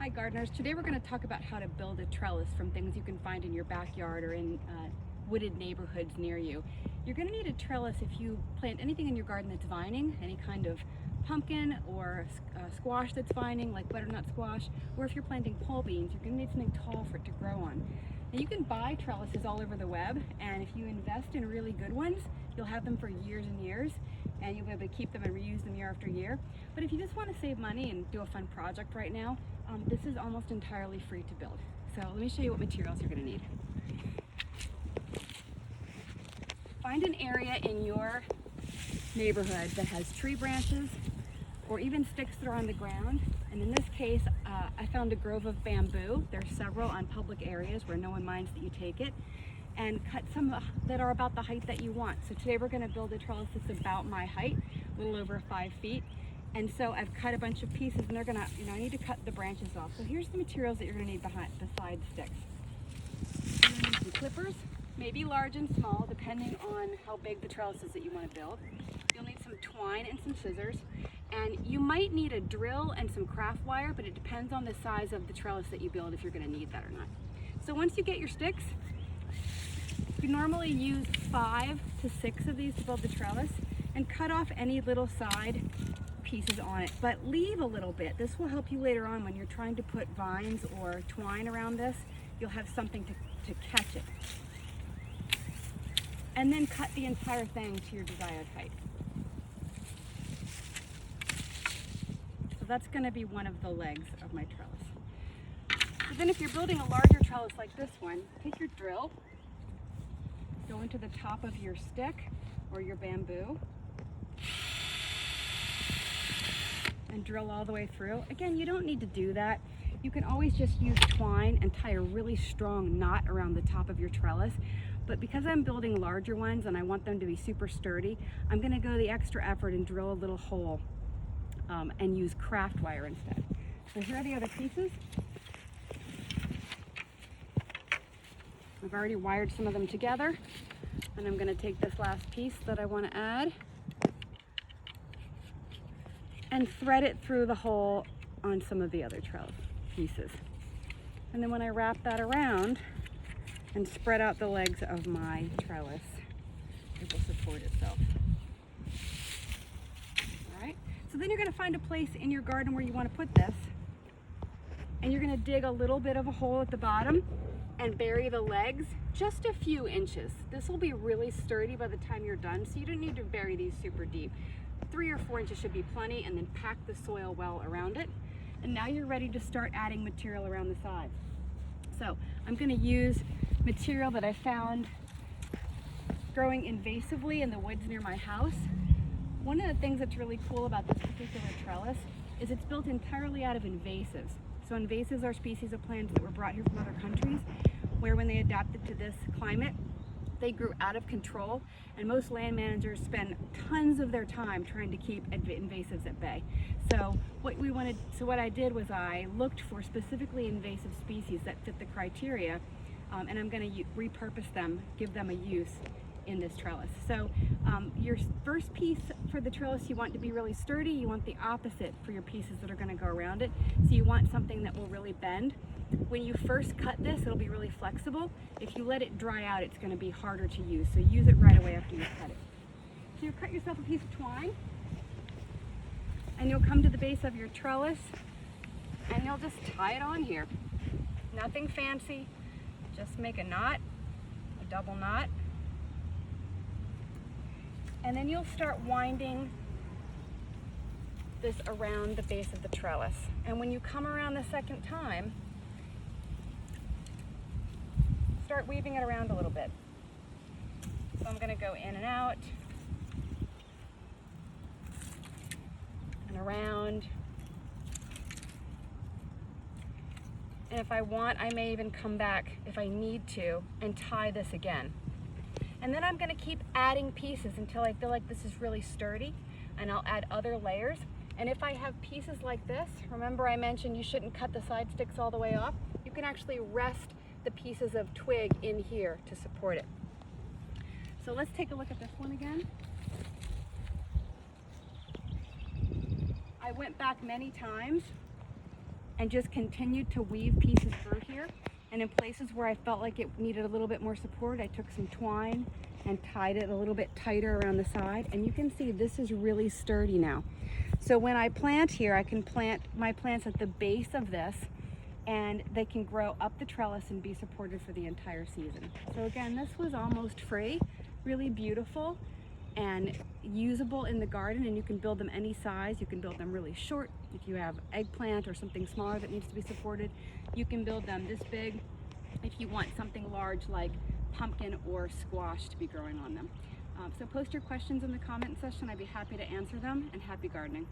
Hi gardeners, today we're going to talk about how to build a trellis from things you can find in your backyard or in wooded neighborhoods near you. You're going to need a trellis if you plant anything in your garden that's vining, any kind of pumpkin or squash that's vining like butternut squash, or if you're planting pole beans, you're going to need something tall for it to grow on. Now you can buy trellises all over the web, and if you invest in really good ones, you'll have them for years and years, and you'll be able to keep them and reuse them year after year. But if you just want to save money and do a fun project right now, this is almost entirely free to build. So let me show you what materials you're going to need. Find an area in your neighborhood that has tree branches or even sticks that are on the ground. And in this case, I found a grove of bamboo. There are several on public areas where no one minds that you take it. And cut some that are about the height that you want. So today we're going to build a trellis that's about my height, a little over 5 feet. And so I've cut a bunch of pieces, and they're going to, I need to cut the branches off. So here's the materials that you're going to need besides sticks. You're going to need some clippers, maybe large and small, depending on how big the trellis is that you want to build. You'll need some twine and some scissors. And you might need a drill and some craft wire, but it depends on the size of the trellis that you build if you're going to need that or not. So once you get your sticks, you normally use 5 to 6 of these to build the trellis, and cut off any little side pieces on it, but leave a little bit. This will help you later on when you're trying to put vines or twine around this. You'll have something to catch it. And then cut the entire thing to your desired height. So that's going to be one of the legs of my trellis. So then if you're building a larger trellis like this one, take your drill, go into the top of your stick or your bamboo, and drill all the way through. Again, you don't need to do that. You can always just use twine and tie a really strong knot around the top of your trellis. But because I'm building larger ones and I want them to be super sturdy, I'm going to go the extra effort and drill a little hole and use craft wire instead. So here are the other pieces. I've already wired some of them together, and I'm going to take this last piece that I want to add and thread it through the hole on some of the other trellis pieces. And then when I wrap that around and spread out the legs of my trellis, it will support itself. All right, so then you're going to find a place in your garden where you want to put this, and you're going to dig a little bit of a hole at the bottom and bury the legs just a few inches. This will be really sturdy by the time you're done, so you don't need to bury these super deep. 3 or 4 inches should be plenty, and then pack the soil well around it. And now you're ready to start adding material around the sides. So I'm going to use material that I found growing invasively in the woods near my house. One of the things that's really cool about this particular trellis is it's built entirely out of invasives. So invasives are species of plants that were brought here from other countries, where when they adapted to this climate, they grew out of control, and most land managers spend tons of their time trying to keep invasives at bay. So what I did was I looked for specifically invasive species that fit the criteria, and I'm going to repurpose them, give them a use in this trellis. So your first piece for the trellis, you want to be really sturdy. You want the opposite for your pieces that are going to go around it. So you want something that will really bend. When you first cut this, it'll be really flexible. If you let it dry out, it's going to be harder to use. So use it right away after you cut it. So you cut yourself a piece of twine, and you'll come to the base of your trellis, and you'll just tie it on here. Nothing fancy. Just make a knot, a double knot. And then you'll start winding this around the base of the trellis. And when you come around the second time, start weaving it around a little bit. So I'm going to go in and out and around. And if I want, I may even come back if I need to and tie this again. And then I'm going to keep adding pieces until I feel like this is really sturdy, and I'll add other layers. And if I have pieces like this, remember I mentioned you shouldn't cut the side sticks all the way off. You can actually rest the pieces of twig in here to support it. So let's take a look at this one again. I went back many times and just continued to weave pieces through here. And in places where I felt like it needed a little bit more support, I took some twine and tied it a little bit tighter around the side. And you can see this is really sturdy now. So when I plant here, I can plant my plants at the base of this, and they can grow up the trellis and be supported for the entire season. So again, this was almost free, really beautiful and usable in the garden, and you can build them any size. You can build them really short. If you have eggplant or something smaller that needs to be supported, you can build them this big. If you want something large like pumpkin or squash to be growing on them. So post your questions in the comment section. I'd be happy to answer them, and happy gardening.